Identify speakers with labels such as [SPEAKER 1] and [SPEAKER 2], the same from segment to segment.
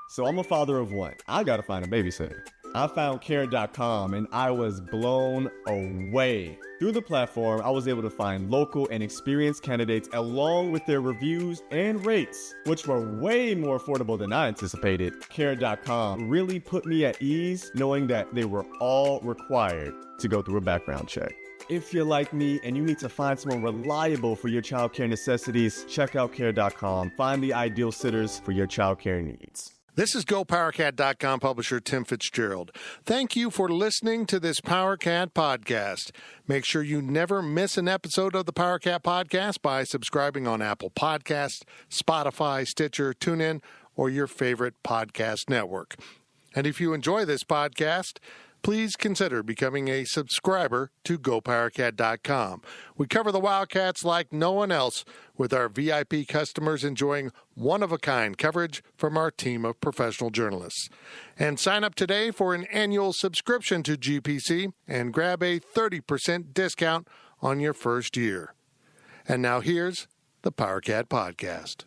[SPEAKER 1] So I'm a father of one. I gotta find a babysitter. I found Care.com and I was blown away. Through the platform, I was able to find local and experienced candidates along with their reviews and rates, which were way more affordable than I anticipated. Care.com really put me at ease knowing that they were all required to go through a background check. If you're like me and you need to find someone reliable for your childcare necessities, check out Care.com. Find the ideal sitters for your childcare needs.
[SPEAKER 2] This is GoPowerCat.com publisher Tim Fitzgerald. Thank you for listening to this Powercat podcast. Make sure you never miss an episode of the Powercat podcast by subscribing on Apple Podcasts, Spotify, Stitcher, TuneIn, or your favorite podcast network. And if you enjoy this podcast, please consider becoming a subscriber to GoPowerCat.com. We cover the Wildcats like no one else, with our VIP customers enjoying one-of-a-kind coverage from our team of professional journalists. And sign up today for an annual subscription to GPC and grab a 30% discount on your first year. And now here's the Powercat Podcast.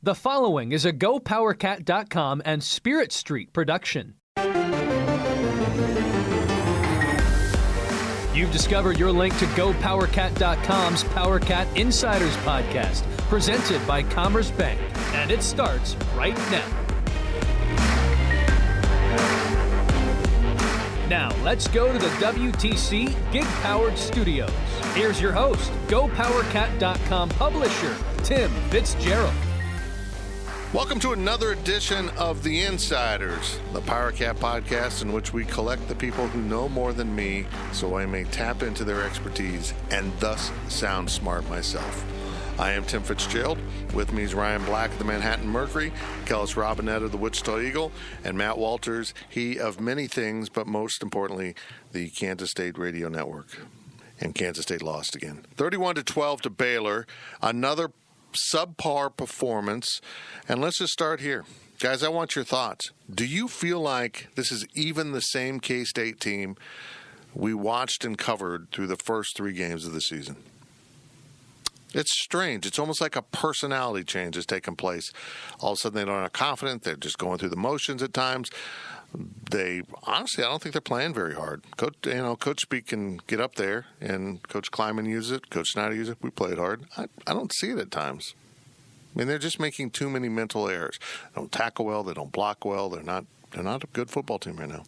[SPEAKER 3] The following is a GoPowerCat.com and Spirit Street production. You've discovered your link to GoPowerCat.com's Powercat Insiders Podcast, presented by Commerce Bank, and it starts right now. Now, let's go to the WTC Gig-Powered Studios. Here's your host, GoPowerCat.com publisher, Tim Fitzgerald.
[SPEAKER 2] Welcome to another edition of The Insiders, the Powercat podcast in which we collect the people who know more than me so I may tap into their expertise and thus sound smart myself. I am Tim Fitzgerald. With me is Ryan Black of the Manhattan Mercury, Kellis Robinette of the Wichita Eagle, and Matt Walters, he of many things, but most importantly, the Kansas State Radio Network. And Kansas State lost again. 31-12 to Baylor. Another subpar performance. And let's just start here. Guys, I want your thoughts. Do you feel like this is even the same K-State team we watched and covered through the first 3 games of the season? It's strange. It's almost like a personality change has taken place. All of a sudden, they don't have confidence. They're just going through the motions at times. Honestly, I don't think they're playing very hard. Coach Speak can get up there, and Coach Klieman uses it. Coach Snyder uses it. We played hard. I don't see it at times. I mean, they're just making too many mental errors. They don't tackle well. They don't block well. They're not a good football team right now.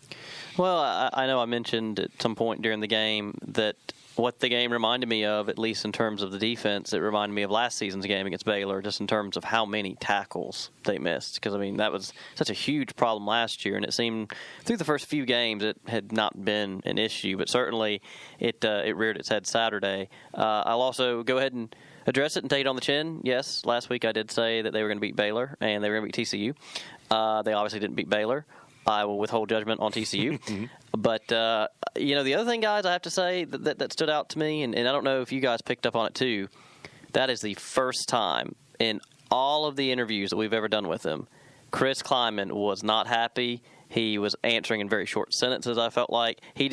[SPEAKER 4] Well, I know I mentioned at some point during the game that what the game reminded me of, at least in terms of the defense, it reminded me of last season's game against Baylor, just in terms of how many tackles they missed. Because, I mean, that was such a huge problem last year, and it seemed through the first few games it had not been an issue, but certainly it reared its head Saturday. I'll also go ahead and address it and take it on the chin. Yes, last week I did say that they were going to beat Baylor, and they were going to beat TCU. They obviously didn't beat Baylor. I will withhold judgment on TCU. But, the other thing, guys, I have to say that stood out to me, and I don't know if you guys picked up on it too, that is the first time in all of the interviews that we've ever done with him, Chris Klieman was not happy. He was answering in very short sentences, I felt like. And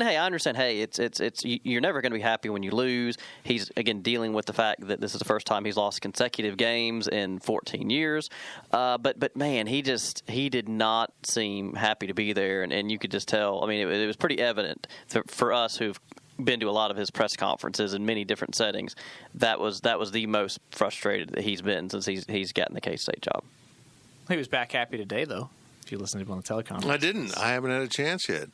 [SPEAKER 4] hey, I understand, hey, it's you're never going to be happy when you lose. He's, again, dealing with the fact that this is the first time he's lost consecutive games in 14 years. But man, he did not seem happy to be there, and you could just tell. I mean, it was pretty evident for us who've been to a lot of his press conferences in many different settings. That was the most frustrated that he's been since he's gotten the K-State job.
[SPEAKER 5] He was back happy today, though. If you listen to him on the teleconference.
[SPEAKER 2] I didn't. I haven't had a chance yet.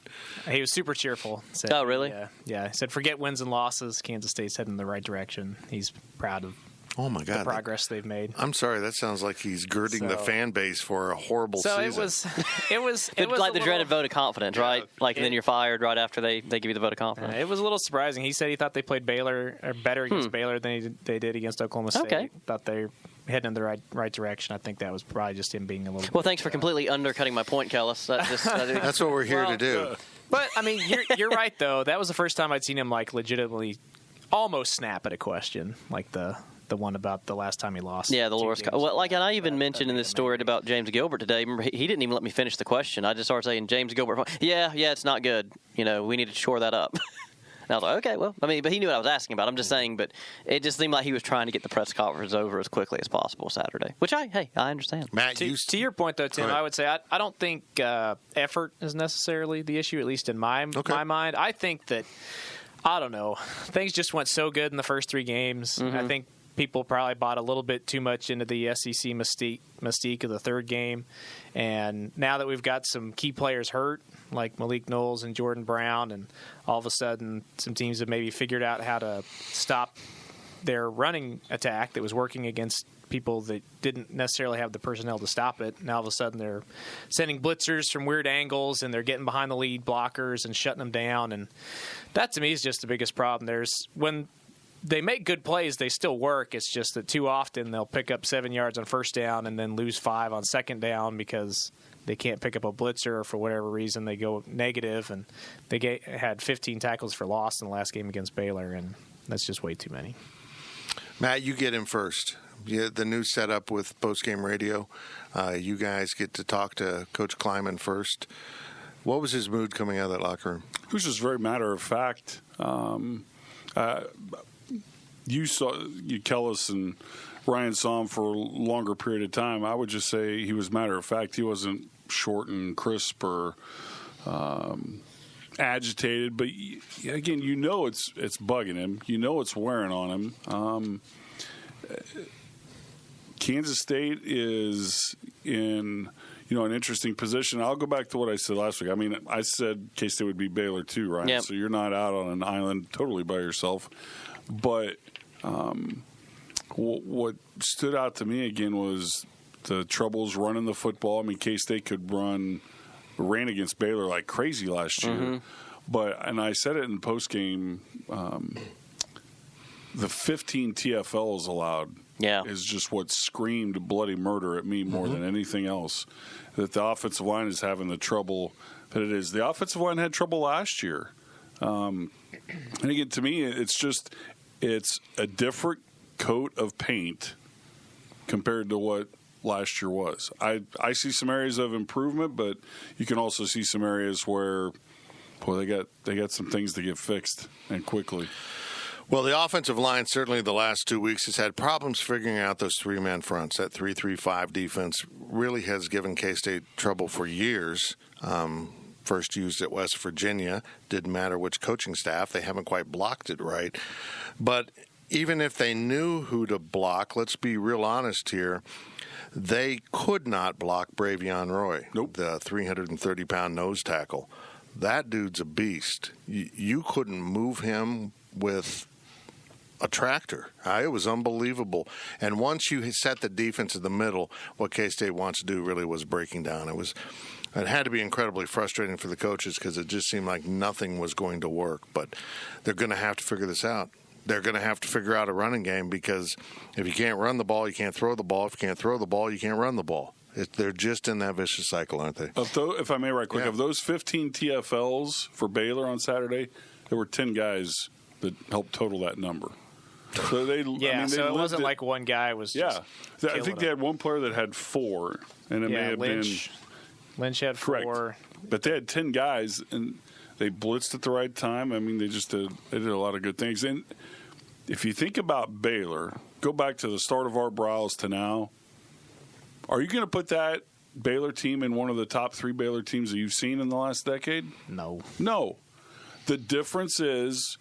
[SPEAKER 5] He was super cheerful. Said,
[SPEAKER 4] oh, really?
[SPEAKER 5] Yeah. He said, forget wins and losses. Kansas State's heading in the right direction. He's proud of the progress they've made.
[SPEAKER 2] I'm sorry. That sounds like he's girding the fan base for a horrible season.
[SPEAKER 5] So it was
[SPEAKER 4] like the dreaded vote of confidence, right? Like, and then you're fired right after they give you the vote of confidence.
[SPEAKER 5] It was a little surprising. He said he thought they played Baylor or better against Baylor than they did against Oklahoma State.
[SPEAKER 4] Okay.
[SPEAKER 5] Thought they're heading in the right direction. I think that was probably just him being a little.
[SPEAKER 4] Well, thanks for completely undercutting my point, Kellis.
[SPEAKER 2] That's what we're here to do.
[SPEAKER 5] But I mean, you're right though. That was the first time I'd seen him like legitimately almost snap at a question, like the one about the last time he lost.
[SPEAKER 4] Yeah, the Loris. Well, and I even mentioned in this story about James Gilbert today. Remember, he didn't even let me finish the question. I just started saying, James Gilbert. Yeah, it's not good. We need to shore that up. And I was like, okay, well, I mean, but he knew what I was asking about. I'm just saying, but it just seemed like he was trying to get the press conference over as quickly as possible Saturday, which I understand.
[SPEAKER 2] Matt,
[SPEAKER 5] to your point, though, Tim, I would say I don't think effort is necessarily the issue, at least in my mind. I think that, I don't know, things just went so good in the first 3 games.
[SPEAKER 4] Mm-hmm.
[SPEAKER 5] I think people probably bought a little bit too much into the SEC mystique of the third game. And now that we've got some key players hurt, like Malik Knowles and Jordan Brown, and all of a sudden some teams have maybe figured out how to stop their running attack that was working against people that didn't necessarily have the personnel to stop it. Now all of a sudden they're sending blitzers from weird angles, and they're getting behind the lead blockers and shutting them down. And that, to me, is just the biggest problem. When they make good plays, they still work. It's just that too often they'll pick up 7 yards on first down and then lose 5 on second down because they can't pick up a blitzer, or for whatever reason they go negative. And they had 15 tackles for loss in the last game against Baylor, and that's just way too many.
[SPEAKER 2] Matt, you get in first. The new setup with post-game radio. You guys get to talk to Coach Klieman first. What was his mood coming out of that locker room?
[SPEAKER 6] It was just very matter of fact. You Kellis and Ryan saw him for a longer period of time. I would just say he was matter of fact. He wasn't short and crisp or agitated. But again, it's bugging him. It's wearing on him. Kansas State is in an interesting position. I'll go back to what I said last week. I mean, I said K-State would be Baylor too, right?
[SPEAKER 4] Yep.
[SPEAKER 6] So you're not out on an island totally by yourself. But what stood out to me again was the troubles running the football. I mean, K-State ran against Baylor like crazy last year. And I said it in postgame, the 15 TFLs allowed is just what screamed bloody murder at me more than anything else. That the offensive line is having the trouble that it is. The offensive line had trouble last year. And again, to me, it's a different coat of paint compared to what last year was. I see some areas of improvement, but you can also see some areas where they got some things to get fixed, and quickly.
[SPEAKER 2] Well, the offensive line, certainly the last 2 weeks, has had problems figuring out those 3-man fronts. That 3-3-5 defense really has given K-State trouble for years. First used at West Virginia. Didn't matter which coaching staff. They haven't quite blocked it right. But even if they knew who to block, let's be real honest here, they could not block Bravion Roy, the 330-pound nose tackle. That dude's a beast. You couldn't move him with a tractor. It was unbelievable. And once you set the defense in the middle, what K-State wants to do really was breaking down. It had to be incredibly frustrating for the coaches because it just seemed like nothing was going to work. But they're going to have to figure this out. They're going to have to figure out a running game because if you can't run the ball, you can't throw the ball. If you can't throw the ball, you can't run the ball. They're just in that vicious cycle, aren't they?
[SPEAKER 6] If I may, right quick, of those 15 TFLs for Baylor on Saturday, there were 10 guys that helped total that number. So
[SPEAKER 5] it wasn't like one guy was just
[SPEAKER 6] I think they had one player that had 4, and it may have
[SPEAKER 5] Lynch had 4.
[SPEAKER 6] Correct. But they had 10 guys, and they blitzed at the right time. I mean, they did a lot of good things. And if you think about Baylor, go back to the start of Art Briles to now, are you going to put that Baylor team in one of the top 3 Baylor teams that you've seen in the last decade?
[SPEAKER 5] No.
[SPEAKER 6] The difference is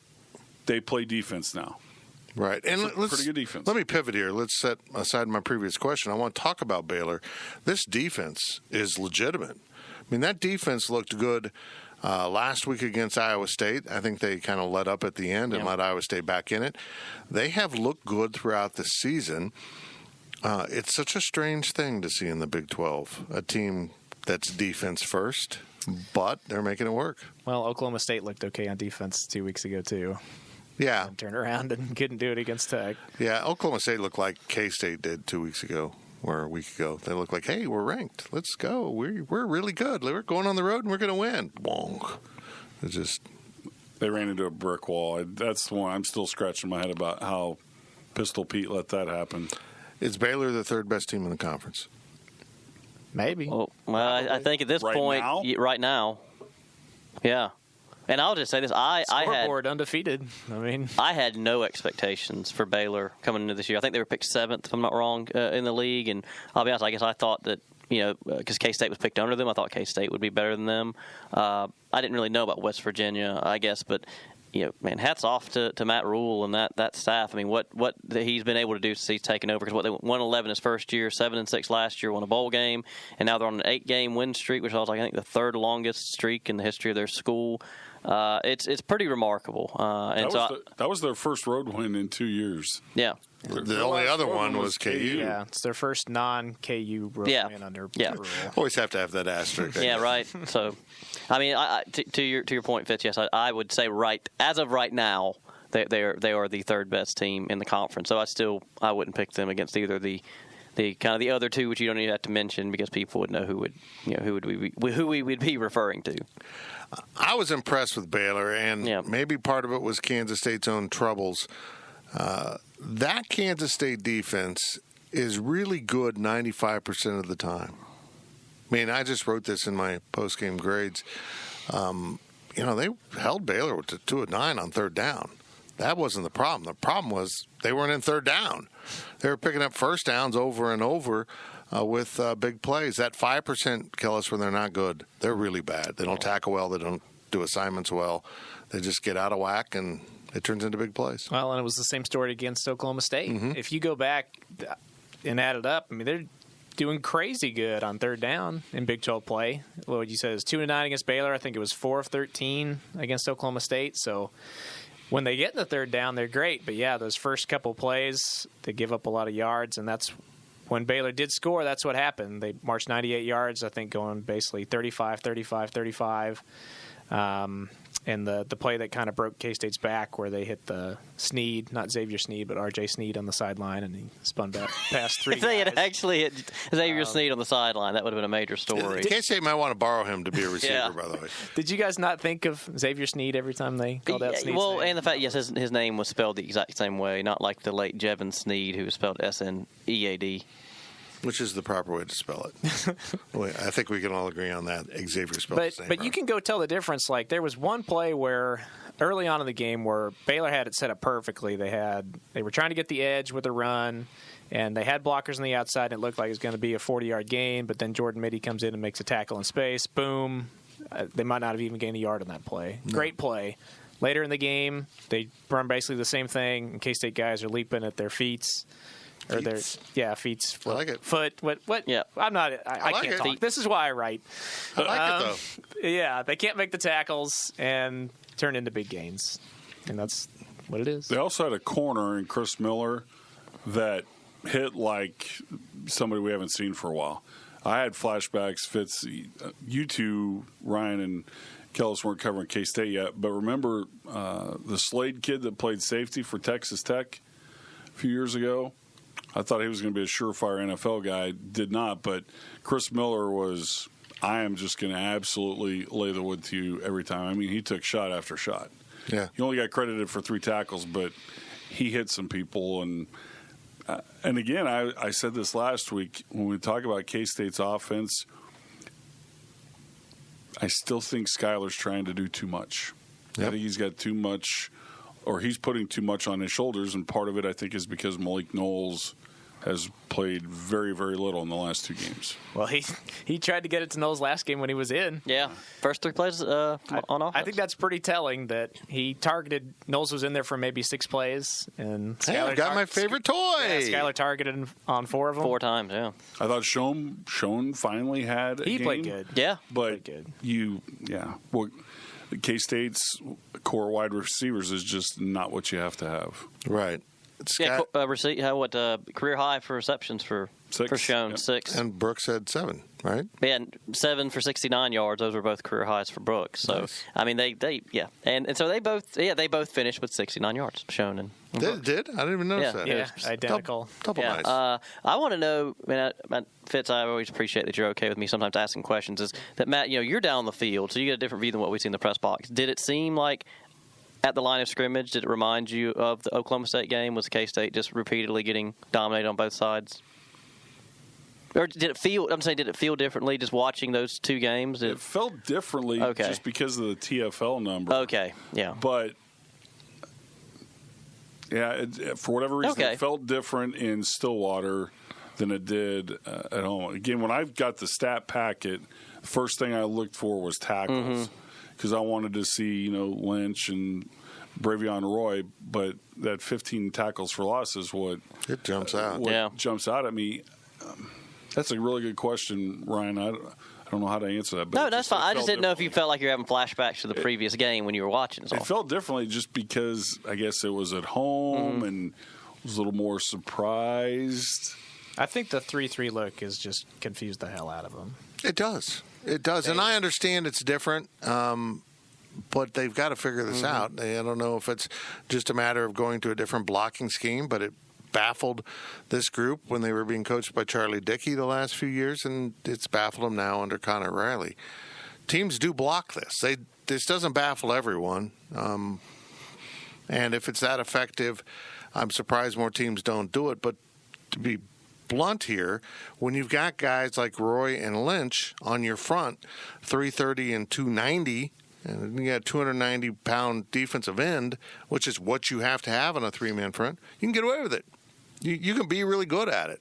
[SPEAKER 6] they play defense now.
[SPEAKER 2] Right. And let's
[SPEAKER 6] pretty good defense.
[SPEAKER 2] Let me pivot here. Let's set aside my previous question. I want to talk about Baylor. This defense is legitimate. I mean, that defense looked good last week against Iowa State. I think they kind of let up at the end and let Iowa State back in it. They have looked good throughout the season. It's such a strange thing to see in the Big 12, a team that's defense first, but they're making it work.
[SPEAKER 5] Well, Oklahoma State looked okay on defense 2 weeks ago, too.
[SPEAKER 2] Yeah.
[SPEAKER 5] And turned around and couldn't do it against Tech.
[SPEAKER 2] Yeah, Oklahoma State looked like K-State did 2 weeks ago or a week ago. They looked like, hey, we're ranked. Let's go. We're really good. We're going on the road and we're going to win. Bonk. It's just...
[SPEAKER 6] They ran into a brick wall. That's the one I'm still scratching my head about how Pistol Pete let that happen.
[SPEAKER 2] Is Baylor the third best team in the conference?
[SPEAKER 5] Maybe.
[SPEAKER 4] Well, I think at this point, right now, yeah. And I'll just say this:
[SPEAKER 5] Scoreboard undefeated.
[SPEAKER 4] I had no expectations for Baylor coming into this year. I think they were picked 7th, if I'm not wrong, in the league. And I'll be honest, I guess I thought that, because K-State was picked under them, I thought K-State would be better than them. I didn't really know about West Virginia, I guess, but man, hats off to Matt Rule and that staff. I mean, what he's been able to do since he's taken over, because they won 11 his first year, 7-6 last year, won a bowl game, and now they're on an 8-game win streak, which was, I think, the 3rd longest streak in the history of their school. It's pretty remarkable.
[SPEAKER 6] That was their first road win in 2 years.
[SPEAKER 4] Yeah.
[SPEAKER 2] The only other one was KU.
[SPEAKER 5] Yeah, it's their first non-KU road win under Rule.
[SPEAKER 2] Always have to have that asterisk.
[SPEAKER 4] Yeah, right. So, I mean, to your point, Fitz, yes, I would say as of right now, they are the 3rd best team in the conference. So I wouldn't pick them against either the kind of the other two, which you don't even have to mention, because people would know who we would be referring to.
[SPEAKER 2] I was impressed with Baylor, and maybe part of it was Kansas State's own troubles. That Kansas State defense is really good 95% of the time. I mean, I just wrote this in my post-game grades. They held Baylor to 2 of 9 on 3rd down. That wasn't the problem. The problem was they weren't in 3rd down. They were picking up first downs over and over with big plays. That 5% kill us when they're not good. They're really bad. They don't tackle well. They don't do assignments well. They just get out of whack, and it turns into big plays.
[SPEAKER 5] Well, and it was the same story against Oklahoma State. Mm-hmm. If you go back and add it up, I mean, they're doing crazy good on 3rd down in Big 12 play. What you said is 2 of 9 against Baylor. I think it was 4 of 13 against Oklahoma State. So when they get in the 3rd down, they're great. But, yeah, those first couple plays, they give up a lot of yards, and that's when Baylor did score, that's what happened. They marched 98 yards, I think, going basically 35, 35, 35. And the play that kind of broke K-State's back, where they hit the Sneed, not Xavier Sneed, but R.J. Sneed on the sideline, and he spun back past 3
[SPEAKER 4] If they had actually hit Xavier Sneed on the sideline, that would have been a major story.
[SPEAKER 2] K-State might want to borrow him to be a receiver, by the way.
[SPEAKER 5] Did you guys not think of Xavier Sneed every time they called out Sneed's name?
[SPEAKER 4] And the fact, yes, his name was spelled the exact same way, not like the late Jevin Sneed, who was spelled S-N-E-A-D.
[SPEAKER 2] Which is the proper way to spell it. I think we can all agree on that. Xavier spelled the same.
[SPEAKER 5] But you can go tell the difference. Like, there was one play where early on in the game where Baylor had it set up perfectly. They were trying to get the edge with a run, and they had blockers on the outside, and it looked like it was going to be a 40-yard gain. But then Jordan Mitty comes in and makes a tackle in space. Boom. They might not have even gained a yard on that play. No. Great play. Later in the game, they run basically the same thing. And K-State guys are leaping at their feet. Or their feet.
[SPEAKER 2] I like it.
[SPEAKER 5] Foot. What? Yeah. I'm not. I
[SPEAKER 2] like
[SPEAKER 5] can't
[SPEAKER 2] it.
[SPEAKER 5] talk. This is why I write.
[SPEAKER 2] I like it though.
[SPEAKER 5] Yeah, they can't make the tackles and turn into big gains, and that's what it is.
[SPEAKER 6] They also had a corner in Chris Miller that hit like somebody we haven't seen for a while. I had flashbacks. Fitz, you two, Ryan and Kellis, weren't covering K-State yet, but remember the Slade kid that played safety for Texas Tech a few years ago? I thought he was going to be a surefire NFL guy. Did not, but Chris Miller was, I am just going to absolutely lay the wood to you every time. I mean, he took shot after shot.
[SPEAKER 2] Yeah.
[SPEAKER 6] He only got credited for 3 tackles, but he hit some people. And again, I said this last week when we talk about K-State's offense, I still think Skylar's trying to do too much. Yep. I think he's got too much, or he's putting too much on his shoulders, and part of it, I think, is because Malik Knowles has played very, very little in the last 2 games.
[SPEAKER 5] Well, he tried to get it to Knowles last game when he was in.
[SPEAKER 4] Yeah, first 3 plays on offense.
[SPEAKER 5] I think that's pretty telling that he targeted. Knowles was in there for maybe 6 plays, and
[SPEAKER 2] Skylar got my favorite toy.
[SPEAKER 5] Yeah, Skylar targeted him on 4 of them.
[SPEAKER 4] 4 times, yeah.
[SPEAKER 6] I thought Schoen finally had a game.
[SPEAKER 5] He played good.
[SPEAKER 4] Yeah,
[SPEAKER 6] but good. Well, K-State's core wide receivers is just not what you have to have.
[SPEAKER 2] Right.
[SPEAKER 4] Career high for receptions for
[SPEAKER 6] 6.
[SPEAKER 4] For Schoen,
[SPEAKER 6] yep.
[SPEAKER 4] 6.
[SPEAKER 2] And Brooks had 7, right?
[SPEAKER 4] Yeah, and 7 for 69 yards. Those were both career highs for Brooks. So
[SPEAKER 2] nice.
[SPEAKER 4] I mean, and so they both finished with 69 yards. Schoen and Brooks.
[SPEAKER 2] Did? I didn't even notice that.
[SPEAKER 5] Yeah, identical.
[SPEAKER 2] Double nice.
[SPEAKER 4] I want to know, Fitz, I always appreciate that you're okay with me sometimes asking questions. Is that Matt? You're down the field, so you get a different view than what we see in the press box. Did it seem like, at the line of scrimmage, did it remind you of the Oklahoma State game? Was K-State just repeatedly getting dominated on both sides? Or did it feel? I'm saying, did it feel differently just watching those two games?
[SPEAKER 6] It felt differently just because of the TFL number.
[SPEAKER 4] Okay, yeah.
[SPEAKER 6] But for whatever reason, it felt different in Stillwater than it did at home. Again, when I got the stat packet, the first thing I looked for was tackles because I wanted to see Lynch and Bravion Roy, but that 15 tackles for loss is what
[SPEAKER 2] it jumps out.
[SPEAKER 6] Jumps out at me. That's a really good question, Ryan. I don't know how to answer that. But
[SPEAKER 4] no, that's fine. I just didn't know if you felt like you were having flashbacks to the previous game when you were watching.
[SPEAKER 6] It felt differently just because I guess it was at home and was a little more surprised.
[SPEAKER 5] I think the 3-3 look has just confused the hell out of them.
[SPEAKER 2] It does. And I understand it's different, but they've got to figure this out. I don't know if it's just a matter of going to a different blocking scheme, but it baffled this group when they were being coached by Charlie Dickey the last few years, and it's baffled them now under Connor Riley. Teams do block this. This doesn't baffle everyone, and if it's that effective, I'm surprised more teams don't do it. But to be blunt here, when you've got guys like Roy and Lynch on your front, 330 and 290, and you got 290-pound defensive end, which is what you have to have on a three-man front, you can get away with it. You can be really good at it.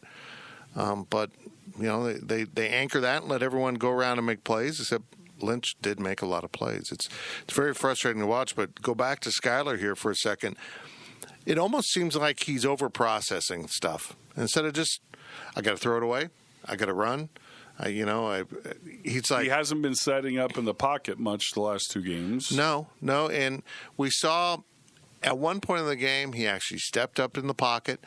[SPEAKER 2] But, they anchor that and let everyone go around and make plays, except Lynch did make a lot of plays. It's very frustrating to watch, but go back to Skyler here for a second. It almost seems like he's over-processing stuff. Instead of just, I got to throw it away, I got to run. He's like,
[SPEAKER 6] he hasn't been setting up in the pocket much the last two games.
[SPEAKER 2] No, and we saw at one point in the game he actually stepped up in the pocket,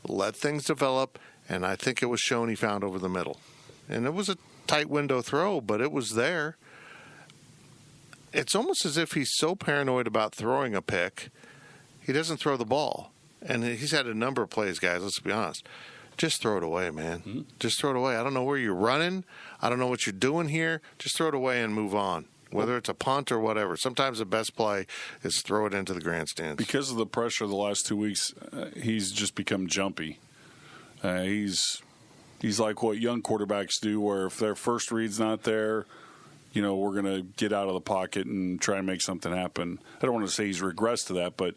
[SPEAKER 2] let things develop, and I think it was shown he found over the middle. And it was a tight window throw, but it was there. It's almost as if he's so paranoid about throwing a pick, he doesn't throw the ball. And he's had a number of plays, guys, let's be honest. Just throw it away, man. Mm-hmm. Just throw it away. I don't know where you're running. I don't know what you're doing here. Just throw it away and move on, whether it's a punt or whatever. Sometimes the best play is throw it into the grandstands.
[SPEAKER 6] Because of the pressure the last 2 weeks, he's just become jumpy. He's like what young quarterbacks do, where if their first read's not there, we're going to get out of the pocket and try and make something happen. I don't want to say he's regressed to that, but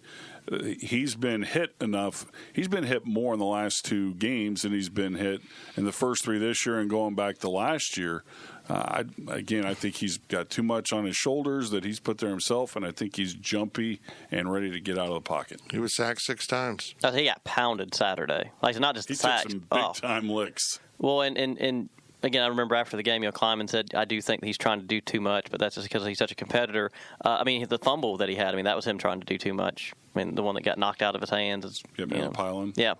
[SPEAKER 6] he's been hit enough. He's been hit more in the last two games than he's been hit in the first three this year and going back to last year. I think he's got too much on his shoulders that he's put there himself, and I think he's jumpy and ready to get out of the pocket.
[SPEAKER 2] He was sacked 6 times.
[SPEAKER 4] I think he got pounded Saturday. Like, not just
[SPEAKER 6] he
[SPEAKER 4] sacked.
[SPEAKER 6] Took some big-time licks.
[SPEAKER 4] Well, and again, I remember after the game, Klieman said, I do think that he's trying to do too much, but that's just because he's such a competitor. The fumble that he had, that was him trying to do too much. The one that got knocked out of his hands. Is,
[SPEAKER 6] piling.
[SPEAKER 4] Yeah.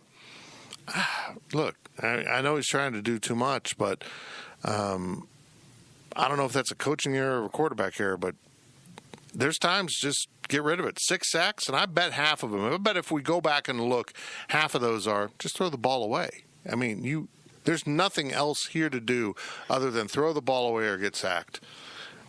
[SPEAKER 2] Look, I know he's trying to do too much, but I don't know if that's a coaching error or a quarterback error, but there's times just get rid of it. 6 sacks, and I bet half of them. I bet if we go back and look, half of those are just throw the ball away. There's nothing else here to do other than throw the ball away or get sacked.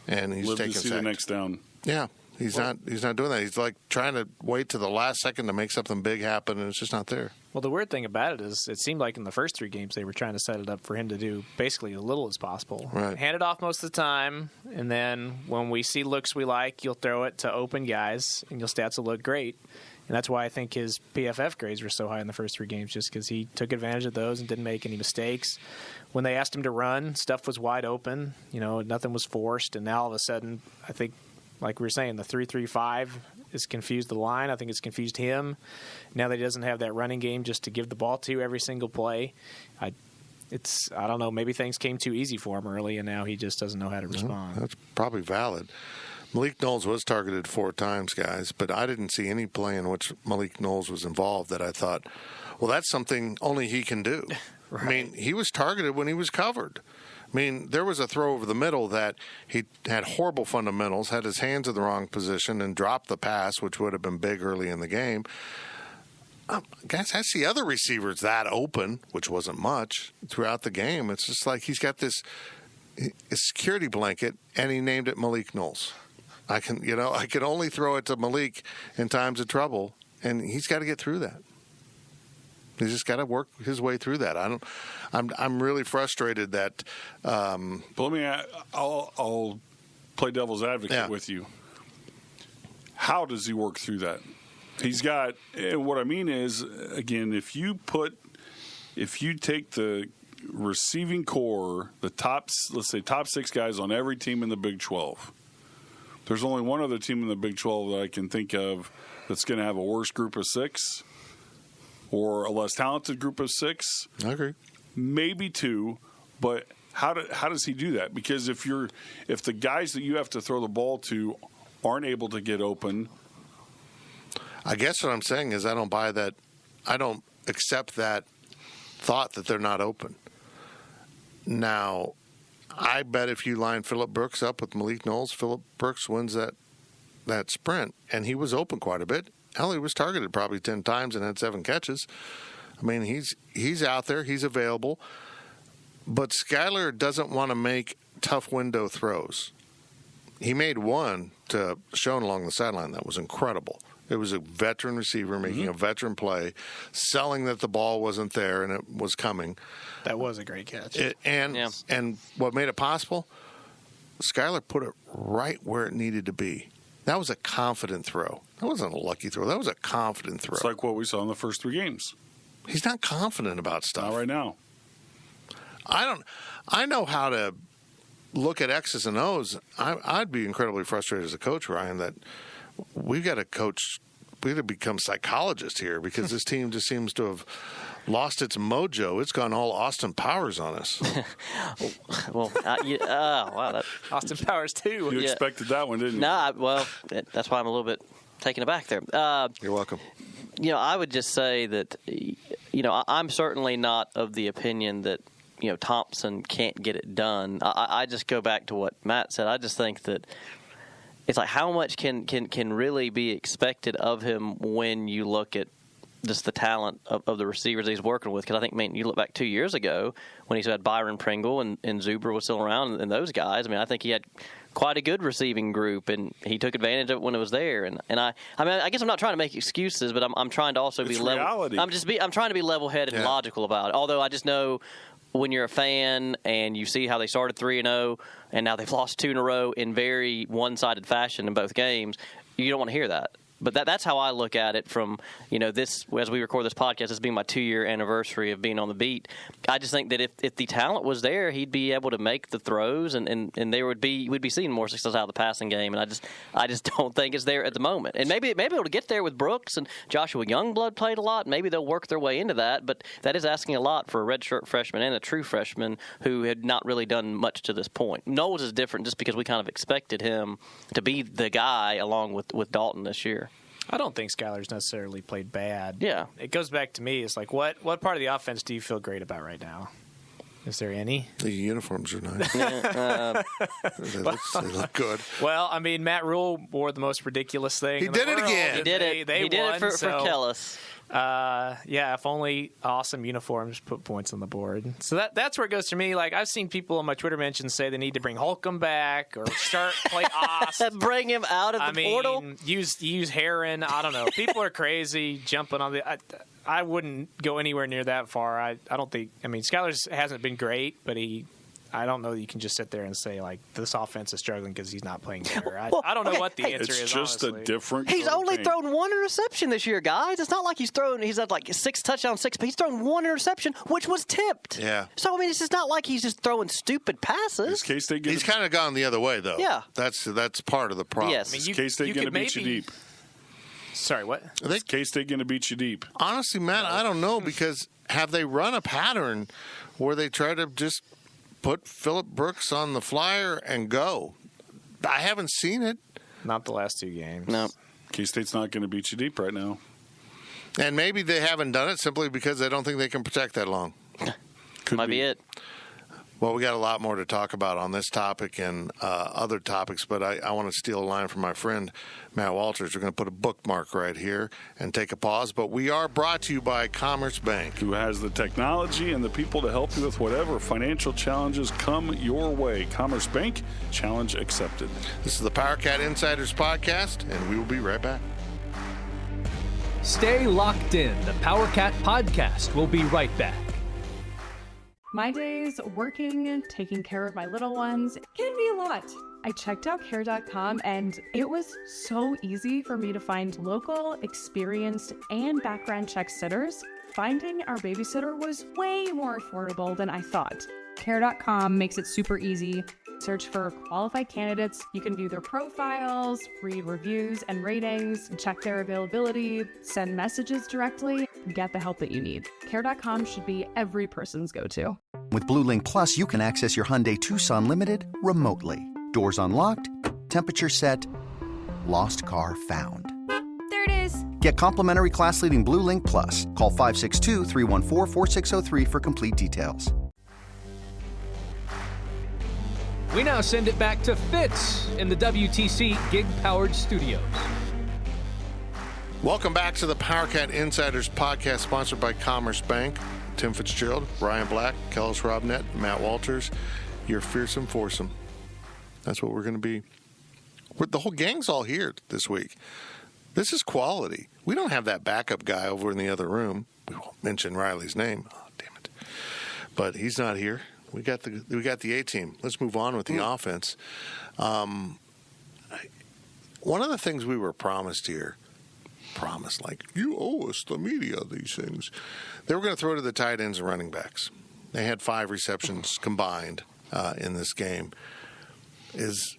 [SPEAKER 2] And he's taking
[SPEAKER 6] to see
[SPEAKER 2] sacked.
[SPEAKER 6] The next down.
[SPEAKER 2] Yeah, he's not doing that. He's like trying to wait to the last second to make something big happen, and it's just not there.
[SPEAKER 5] Well, the weird thing about it is it seemed like in the first 3 games they were trying to set it up for him to do basically as little as possible.
[SPEAKER 2] Right.
[SPEAKER 5] Hand it off most of the time, and then when we see looks we like, you'll throw it to open guys, and your stats will look great. And that's why I think his PFF grades were so high in the first 3 games, just because he took advantage of those and didn't make any mistakes. When they asked him to run, stuff was wide open. Nothing was forced. And now all of a sudden, I think, like we were saying, the 3-3-5 has confused the line. I think it's confused him. Now that he doesn't have that running game just to give the ball to every single play, I don't know, maybe things came too easy for him early, and now he just doesn't know how to respond.
[SPEAKER 2] That's probably valid. Malik Knowles was targeted 4 times, guys, but I didn't see any play in which Malik Knowles was involved that I thought, well, that's something only he can do.
[SPEAKER 5] Right.
[SPEAKER 2] He was targeted when he was covered. There was a throw over the middle that he had horrible fundamentals, had his hands in the wrong position, and dropped the pass, which would have been big early in the game. Guys, I see other receivers that open, which wasn't much, throughout the game. It's just like he's got this security blanket, and he named it Malik Knowles. I can only throw it to Malik in times of trouble, and he's got to get through that. He's just got to work his way through that. I'm really frustrated that.
[SPEAKER 6] But let me. I'll play devil's advocate with you. How does he work through that? He's got. What I mean is, again, if you take the receiving core, let's say top 6 guys on every team in the Big 12. There's only one other team in the Big 12 that I can think of that's going to have a worse group of 6 or a less talented group of 6.
[SPEAKER 2] I agree.
[SPEAKER 6] Maybe 2, but how does he do that? Because if the guys that you have to throw the ball to aren't able to get open,
[SPEAKER 2] I guess what I'm saying is I don't buy that. I don't accept that thought that they're not open. Now, I bet if you line Phillip Brooks up with Malik Knowles, Phillip Brooks wins that sprint, and he was open quite a bit. Hell, he was targeted probably 10 times and had 7 catches. I mean, he's out there, he's available, but Skyler doesn't want to make tough window throws. He made one to Schoen along the sideline that was incredible. It was a veteran receiver making a veteran play, selling that the ball wasn't there and it was coming.
[SPEAKER 5] That was a great catch.
[SPEAKER 2] And what made it possible, Skyler put it right where it needed to be. That was a confident throw. That wasn't a lucky throw. That was a confident throw.
[SPEAKER 6] It's like what we saw in the first 3 games.
[SPEAKER 2] He's not confident about stuff.
[SPEAKER 6] Not right now.
[SPEAKER 2] I know how to look at X's and O's. I'd be incredibly frustrated as a coach, Ryan, that we've got to coach. We've got to become psychologists here because this team just seems to have lost its mojo. It's gone all Austin Powers on us.
[SPEAKER 4] Wow.
[SPEAKER 5] Austin Powers, too.
[SPEAKER 6] You expected that one, didn't you?
[SPEAKER 4] No, that's why I'm a little bit taken aback there.
[SPEAKER 2] You're welcome.
[SPEAKER 4] I would just say that, I'm certainly not of the opinion that, Thompson can't get it done. I just go back to what Matt said. I just think that it's like how much can really be expected of him when you look at just the talent of the receivers he's working with. Because I think, you look back 2 years ago when he had Byron Pringle and Zuber was still around and those guys. I think he had quite a good receiving group, and he took advantage of it when it was there. And I guess I'm not trying to make excuses, but I'm trying to also be level.
[SPEAKER 6] Reality.
[SPEAKER 4] I'm trying to be level-headed and logical about it. Although I just know when you're a fan and you see how they started 3-0 and now they've lost 2 in a row in very one-sided fashion in both games, you don't want to hear that. But that's how I look at it from, this, as we record this podcast, this being my 2-year anniversary of being on the beat. I just think that if the talent was there, he'd be we'd be seeing more success out of the passing game. And I just don't think it's there at the moment. And maybe it'll get there with Brooks and Joshua Youngblood played a lot. Maybe they'll work their way into that. But that is asking a lot for a redshirt freshman and a true freshman who had not really done much to this point. Knowles is different just because we kind of expected him to be the guy along with Dalton this year.
[SPEAKER 5] I don't think Skyler's necessarily played bad.
[SPEAKER 4] Yeah.
[SPEAKER 5] It goes back to me. It's like, what part of the offense do you feel great about right now? Is there any?
[SPEAKER 2] The uniforms are nice. They look good.
[SPEAKER 5] Well, Matt Rule wore the most ridiculous thing.
[SPEAKER 2] He did it again.
[SPEAKER 4] He did it. He did it for Kellis.
[SPEAKER 5] If only awesome uniforms put points on the board. So that's where it goes to me. Like, I've seen people on my Twitter mentions say they need to bring Holcomb back or play Ost.
[SPEAKER 4] Bring him out of the portal.
[SPEAKER 5] Use Heron. I don't know. People are crazy jumping on the. I wouldn't go anywhere near that far. I don't think. Skyler hasn't been great, but I don't know that you can just sit there and say, like, this offense is struggling because he's not playing better. I don't know what the answer is,
[SPEAKER 6] It's just
[SPEAKER 5] honestly.
[SPEAKER 6] a different
[SPEAKER 4] He's only thrown 1 interception this year, guys. It's not like he's had, like, 6 touchdowns, 6, but he's thrown 1 interception, which was tipped.
[SPEAKER 2] Yeah.
[SPEAKER 4] So, it's just not like he's just throwing stupid passes.
[SPEAKER 2] He's kind of gone the other way, though.
[SPEAKER 4] Yeah.
[SPEAKER 2] That's part of the problem.
[SPEAKER 4] Yes.
[SPEAKER 6] Is K-State going to beat you deep?
[SPEAKER 5] Sorry, what?
[SPEAKER 6] Is K-State going to beat you deep?
[SPEAKER 2] Honestly, Matt, I don't know, because have they run a pattern where they try to just put Phillip Brooks on the flyer and go? I haven't seen it.
[SPEAKER 5] Not the last 2 games.
[SPEAKER 4] No.
[SPEAKER 6] K-State's not going to beat you deep right now.
[SPEAKER 2] And maybe they haven't done it simply because they don't think they can protect that long.
[SPEAKER 4] Might be it.
[SPEAKER 2] Well, we got a lot more to talk about on this topic and other topics, but I want to steal a line from my friend Matt Walters. We're going to put a bookmark right here and take a pause, but we are brought to you by Commerce Bank,
[SPEAKER 6] who has the technology and the people to help you with whatever financial challenges come your way. Commerce Bank, challenge accepted.
[SPEAKER 2] This is the Powercat Insiders Podcast, and we will be right back.
[SPEAKER 3] Stay locked in. The Powercat Podcast will be right back.
[SPEAKER 7] My days working, taking care of my little ones can be a lot. I checked out care.com and it was so easy for me to find local, experienced, and background check sitters. Finding our babysitter was way more affordable than I thought. Care.com makes it super easy. Search for qualified candidates. You can view their profiles, read reviews and ratings, check their availability, send messages directly, get the help that you need. Care.com should be every person's go-to.
[SPEAKER 8] With Blue Link Plus, you can access your Hyundai Tucson Limited remotely. Doors unlocked, temperature set, lost car found.
[SPEAKER 9] There it is.
[SPEAKER 8] Get complimentary class-leading Blue Link Plus. Call 562-314-4603 for complete details.
[SPEAKER 3] We now send it back to Fitz in the WTC Gig-Powered Studios.
[SPEAKER 2] Welcome back to the Powercat Insiders Podcast, sponsored by Commerce Bank. Tim Fitzgerald, Ryan Black, Kellis Robnett, Matt Walters, your fearsome foursome. That's what we're going to be. The whole gang's all here this week. This is quality. We don't have that backup guy over in the other room. We won't mention Riley's name. Oh, damn it. But he's not here. We got the A-team. Let's move on with the offense. One of the things we were promised here, like, you owe us, the media, these things. They were going to throw to the tight ends and running backs. They had 5 receptions combined in this game. Is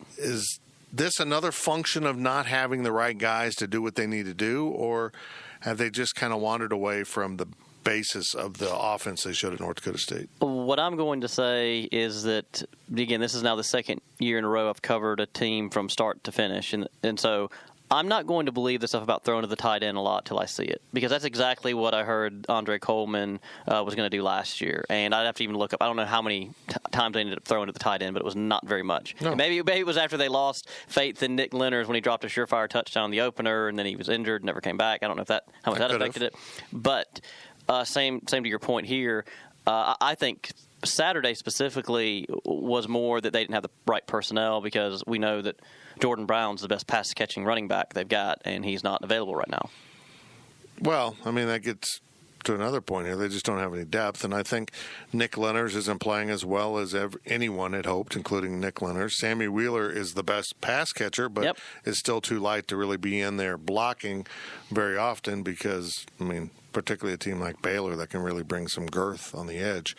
[SPEAKER 2] this another function of not having the right guys to do what they need to do, or have they just kind of wandered away from the basis of the offense they showed at North Dakota State?
[SPEAKER 4] What I'm going to say is that, again, this is now the second year in a row I've covered a team from start to finish, and so I'm not going to believe the stuff about throwing to the tight end a lot till I see it, because that's exactly what I heard Andre Coleman was going to do last year. And I'd have to even look up. I don't know how many times they ended up throwing to the tight end, but it was not very much. No. Maybe it was after they lost faith in Nick Leonard when he dropped a surefire touchdown in the opener, and then he was injured, never came back. I don't know how much that affected it. But same to your point here. I think Saturday specifically was more that they didn't have the right personnel, because we know that Jordan Brown's the best pass-catching running back they've got, and he's not available right now.
[SPEAKER 2] Well, I mean, that gets to another point here. They just don't have any depth, and I think Nick Leonard isn't playing as well as anyone had hoped, including Nick Leonard. Sammy Wheeler is the best pass catcher, but is still too light to really be in there blocking very often, because, I mean, particularly a team like Baylor that can really bring some girth on the edge.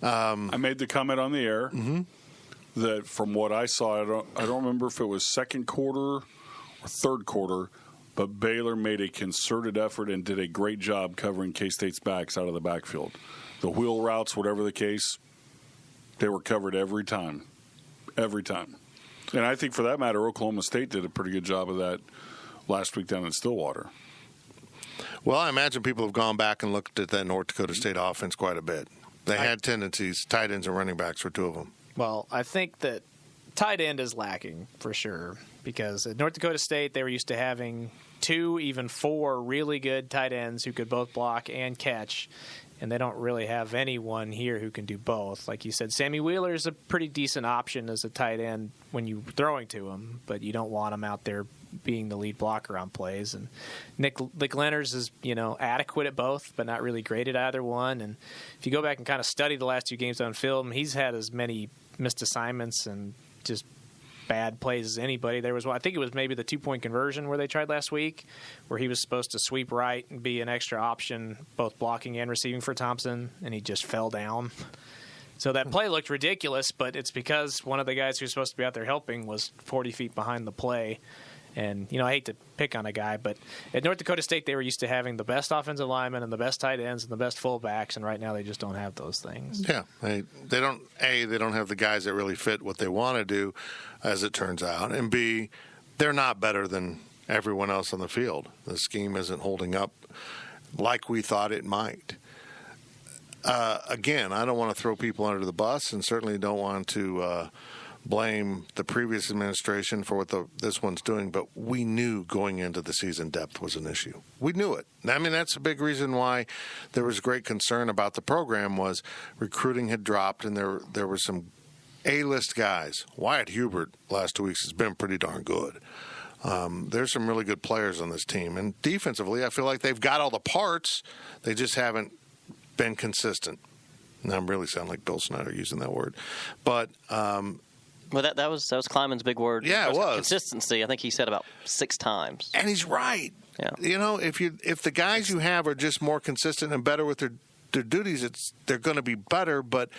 [SPEAKER 6] I made the comment on the air that from what I saw, I don't remember if it was second quarter or third quarter, but Baylor made a concerted effort and did a great job covering K-State's backs out of the backfield. The wheel routes, whatever the case, they were covered every time. Every time. And I think for that matter, Oklahoma State did a pretty good job of that last week down in Stillwater.
[SPEAKER 2] Well, I imagine people have gone back and looked at that North Dakota State offense quite a bit. They had tendencies. Tight ends and running backs were 2 of them.
[SPEAKER 5] Well, I think that tight end is lacking for sure, because at North Dakota State they were used to having 2, even 4 really good tight ends who could both block and catch, and they don't really have anyone here who can do both. Like you said, Sammy Wheeler is a pretty decent option as a tight end when you're throwing to him, but you don't want him out there being the lead blocker on plays. And Nick Leonard is, adequate at both, but not really great at either one. And if you go back and kind of study the last 2 games on film, he's had as many missed assignments and just bad plays as anybody. There was one, I think it was maybe the 2-point conversion where they tried last week, where he was supposed to sweep right and be an extra option, both blocking and receiving for Thompson, and he just fell down. So that play looked ridiculous, but it's because one of the guys who's supposed to be out there helping was 40 feet behind the play. And, I hate to pick on a guy, but at North Dakota State, they were used to having the best offensive linemen and the best tight ends and the best fullbacks, and right now they just don't have those things.
[SPEAKER 2] Yeah. They don't have the guys that really fit what they want to do, as it turns out, and B, they're not better than everyone else on the field. The scheme isn't holding up like we thought it might. Again, I don't want to throw people under the bus, and certainly don't want to blame the previous administration for what this one's doing, but we knew going into the season depth was an issue. We knew it. I mean, that's a big reason why there was great concern about the program, was recruiting had dropped, and there were some A-list guys. Wyatt Hubert last 2 weeks has been pretty darn good. There's some really good players on this team. And defensively, I feel like they've got all the parts. They just haven't been consistent. Now I'm really sounding like Bill Snyder using that word. But
[SPEAKER 4] well, that was Klieman's big word.
[SPEAKER 2] Yeah, it was.
[SPEAKER 4] Consistency. I think he said about 6 times.
[SPEAKER 2] And he's right.
[SPEAKER 4] Yeah.
[SPEAKER 2] You know, if the guys you have are just more consistent and better with their duties, they're going to be better. But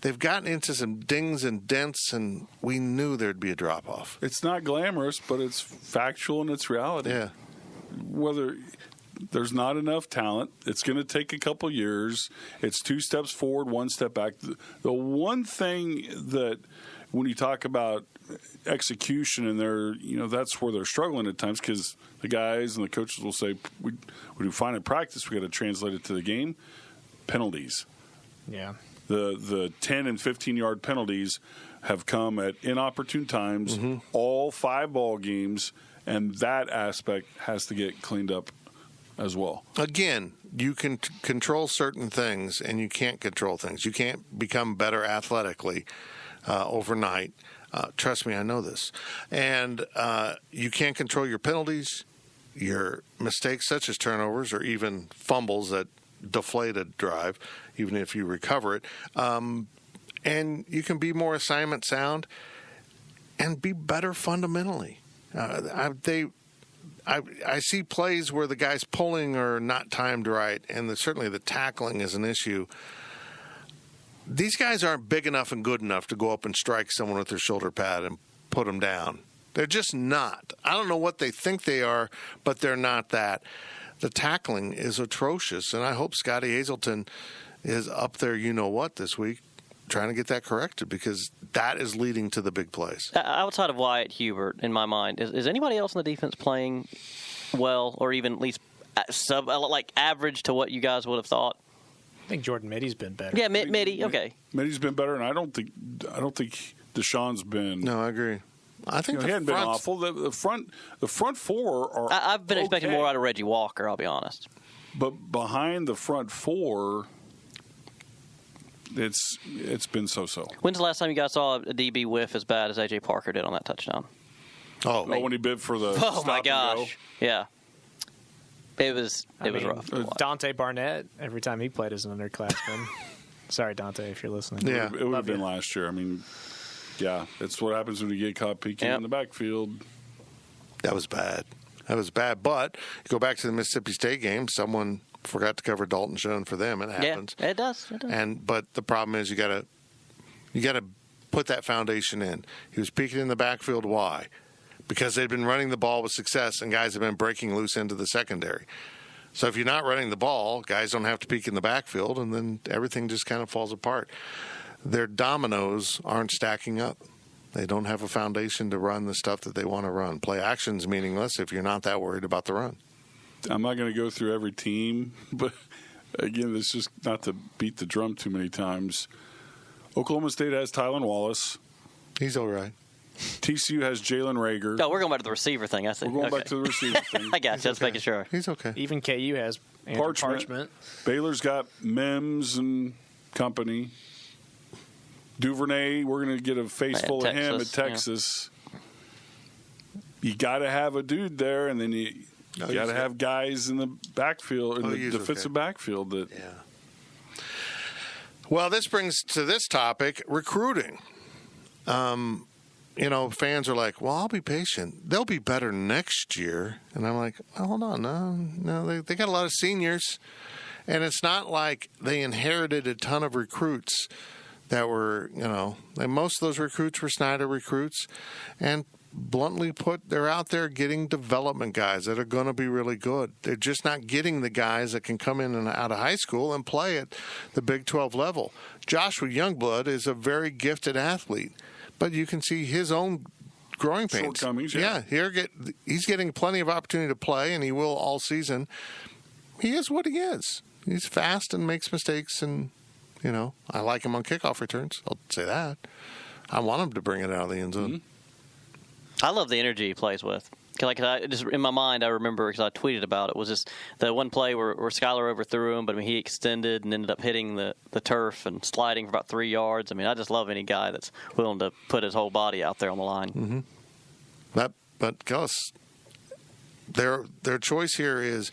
[SPEAKER 2] they've gotten into some dings and dents, and we knew there'd be a drop-off.
[SPEAKER 6] It's not glamorous, but it's factual and it's reality.
[SPEAKER 2] Yeah.
[SPEAKER 6] Whether there's not enough talent, it's going to take a couple years. It's 2 steps forward, 1 step back. The one thing that when you talk about execution and that's where they're struggling at times, because the guys and the coaches will say, we do fine in practice, we got to translate it to the game. Penalties.
[SPEAKER 5] Yeah.
[SPEAKER 6] The 10 and 15-yard penalties have come at inopportune times, all 5 ball games, and that aspect has to get cleaned up as well.
[SPEAKER 2] Again, you can control certain things, and you can't control things. You can't become better athletically overnight. Trust me, I know this. And you can't control your penalties, your mistakes such as turnovers or even fumbles that deflate a drive, even if you recover it. And you can be more assignment sound and be better fundamentally. I see plays where the guy's pulling or not timed right, and certainly the tackling is an issue. These guys aren't big enough and good enough to go up and strike someone with their shoulder pad and put them down. They're just not. I don't know what they think they are, but they're not that. The tackling is atrocious, and I hope Scotty Hazelton is up there you-know-what this week trying to get that corrected, because that is leading to the big plays.
[SPEAKER 4] Outside of Wyatt Hubert, in my mind, is anybody else in the defense playing well, or even at least average to what you guys would have thought?
[SPEAKER 5] I think Jordan Mitty's been better.
[SPEAKER 4] Yeah, Mitty, okay.
[SPEAKER 6] Mitty's been better, and I don't think Deshaun's been.
[SPEAKER 2] No, I agree. I think
[SPEAKER 6] he hadn't been awful. The front 4 are.
[SPEAKER 4] I've been expecting more out of Reggie Walker, I'll be honest.
[SPEAKER 6] But behind the front 4, it's been so-so.
[SPEAKER 4] When's the last time you guys saw a DB whiff as bad as A.J. Parker did on that touchdown?
[SPEAKER 2] Oh,
[SPEAKER 6] when he bid for the
[SPEAKER 4] oh
[SPEAKER 6] stop
[SPEAKER 4] my
[SPEAKER 6] and
[SPEAKER 4] gosh,
[SPEAKER 6] go.
[SPEAKER 4] Yeah. It was rough.
[SPEAKER 5] Dante Barnett, every time he played as an underclassman. Sorry, Dante, if you're listening.
[SPEAKER 2] Yeah,
[SPEAKER 6] it would have been last year. I mean, yeah, it's what happens when you get caught peeking in the backfield.
[SPEAKER 2] That was bad. But you go back to the Mississippi State game, someone forgot to cover Dalton Schoen for them. It happens.
[SPEAKER 4] Yeah, it does.
[SPEAKER 2] But the problem is you got to put that foundation in. He was peeking in the backfield. Why? Because they've been running the ball with success, and guys have been breaking loose into the secondary. So if you're not running the ball, guys don't have to peek in the backfield, and then everything just kind of falls apart. Their dominoes aren't stacking up. They don't have a foundation to run the stuff that they want to run. Play action's meaningless if you're not that worried about the run.
[SPEAKER 6] I'm not going to go through every team, but again, this is not to beat the drum too many times. Oklahoma State has Tylan Wallace.
[SPEAKER 2] He's all right.
[SPEAKER 6] TCU has Jalen Reagor.
[SPEAKER 4] No, we're going back to the receiver thing. I think
[SPEAKER 6] we're going back to the receiver thing.
[SPEAKER 4] I got you. Just making sure.
[SPEAKER 2] He's okay.
[SPEAKER 5] Even KU has Andrew Parchment.
[SPEAKER 6] Baylor's got Mims and company. Duvernay, we're going to get a face full of him at Texas. Yeah. You got to have a dude there, and then you got to have guys in the backfield, in the defensive backfield. That.
[SPEAKER 2] Yeah. Well, this brings to this topic, recruiting. Fans are like, well, I'll be patient. They'll be better next year. And I'm like, well, hold on. No, they got a lot of seniors. And it's not like they inherited a ton of recruits that were, most of those recruits were Snyder recruits. And bluntly put, they're out there getting development guys that are going to be really good. They're just not getting the guys that can come in and out of high school and play at the Big 12 level. Joshua Youngblood is a very gifted athlete. But you can see his own growing pains.
[SPEAKER 6] Shortcomings,
[SPEAKER 2] he's getting plenty of opportunity to play, and he will all season. He is what he is. He's fast and makes mistakes, and, I like him on kickoff returns. I'll say that. I want him to bring it out of the end zone.
[SPEAKER 4] Mm-hmm. I love the energy he plays with. Just in my mind, I remember because I tweeted about it, was just the one play where Skylar overthrew him, but he extended and ended up hitting the turf and sliding for about 3 yards. I just love any guy that's willing to put his whole body out there on the line.
[SPEAKER 2] Mm-hmm. But Gus, their choice here is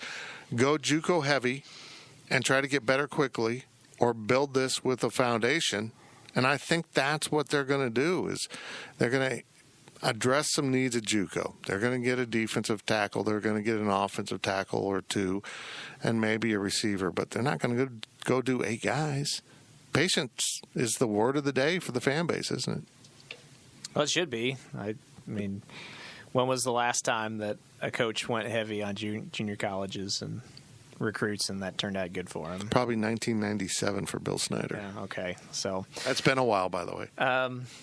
[SPEAKER 2] go JUCO heavy and try to get better quickly, or build this with a foundation. And I think that's what they're going to do, is they're going to address some needs at JUCO. They're going to get a defensive tackle. They're going to get an offensive tackle or two, and maybe a receiver. But they're not going to go do 8 guys. Patience is the word of the day for the fan base, isn't it?
[SPEAKER 5] Well, it should be. I mean, when was the last time that a coach went heavy on junior colleges and recruits, and that turned out good for him?
[SPEAKER 2] Probably 1997 for Bill Snyder.
[SPEAKER 5] Yeah, okay. So
[SPEAKER 2] that's been a while, by the way.